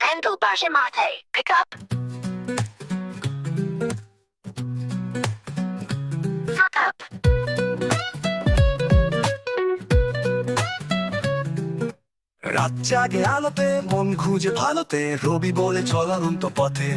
Handle baje mate. Pick up. Fuck up. রাত জাগে আলোতে, মন খুঁজে ভালোতে, রবি বলে চলন্ত পথে।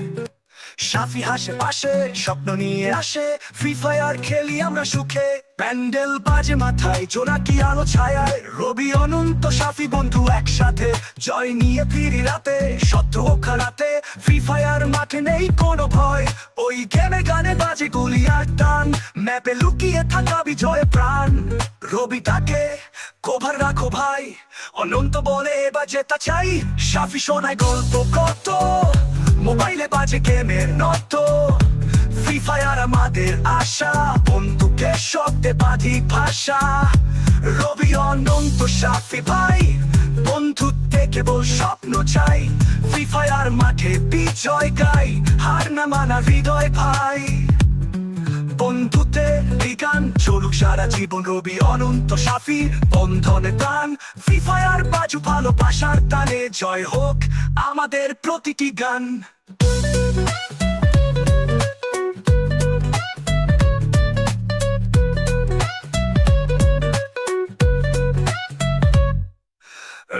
সাফি হাসে পাশে, স্বপ্ন নিয়ে আসে, ফ্রি ফায়ার খেলি আমরা সুখে। প্যান্ডেল বাজে মাথায়, জোনাকি আলো ছায়ায়, রবি অনন্ত সাফি বন্ধু একসাথে। জয় নিয়ে ফিরি রাতে, শত্রু খারাতে, ফ্রি ফায়ার মাঠে নেই কোনো ভয়। ওই গেমে গানে বাজে গুলি আর টান, ম্যাপে লুকিয়ে থাকা বিজয় প্রাণ। রবি তাকে কভার রাখো ভাই, অনন্ত বলে এবার জেতা চাই। সাফি শোনায় গল্প কত, মোবাইলে বাজে গেমের নত। ফ্রি ফায়ার আমাদের আশা, বন্ধুকে শব্দে বাঁধি ভাষা। রবি অনন্ত সাফি ভাই, বন্ধুত্বে কেবল স্বপ্ন চাই। ফ্রি ফায়ার মাঠে বিজয় গাই, হার না মানা হৃদয় ভাই। বন্ধুতে গান চলুক সারা জীবন, রবি অনন্ত সাফি বন্ধনে টান। ফ্রি ফায়ার বাজু ভালোবাসার টানে, জয় হোক আমাদের প্রতিটি গান।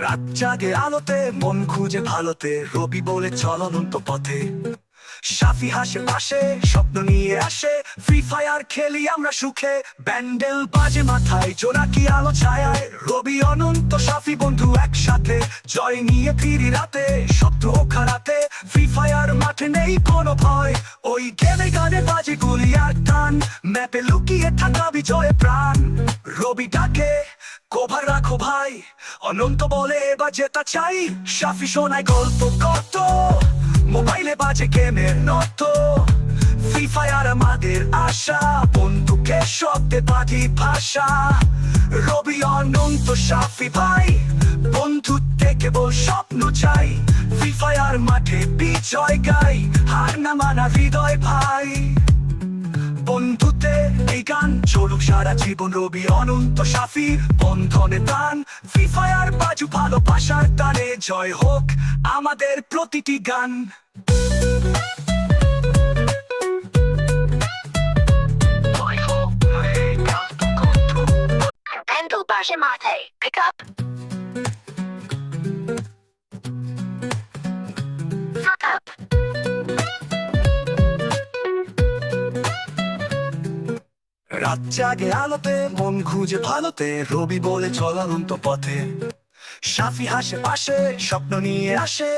রাত জাগে আলোতে, মন খুঁজে ভালোতে, রবি বলে চলন্ত পথে। সাফি হাসে পাশে, স্বপ্ন নিয়ে আসে, ফ্রি ফায়ার খেলি আমরা সুখে। ব্যান্ডেল বাজে মাথায়, জোনাকি আলো ছায়ায়, রবি অনন্ত সাফি বন্ধু একসাথে। জয় নিয়ে ফিরি রাতে, শত্রু খারাতে, ফ্রি ফায়ার মাঠে নেই কোনো ভয়। ওই গেমে গানে বাজে গুলি আর টান, ম্যাপে লুকিয়ে থাকা বিজয় প্রাণ। রবি ডাকে কভার রাখো ভাই, অনন্ত বলে এবার জেতা চাই। সাফি শোনায় গল্প কত, মোবাইলে বাজে গেমের নত। ফ্রি ফায়ার আমাদের আশা, বন্ধুকে শব্দে বাঁধি ভাষা। রবি অনন্ত সাফি ভাই, বন্ধুত্বে কেবল স্বপ্ন চাই। ফ্রি ফায়ার মাঠে বিজয় গাই, হার না মানা হৃদয় ভাই। বন্ধুতে এই গান চলুক সারা জীবন, রবি অনন্ত সাফি বন্ধনে টান। ফ্রি ফায়ার বাজু ভালোবাসার টানে, জয় হোক আমাদের প্রতিটি গান। Handle baje mate. Pick up. Fuck up. রাত জাগে আলোতে, মন খুঁজে ভালোতে, রবি বলে চলন্ত পথে। সাফি হাসে পাশে, স্বপ্ন নিয়ে আসে।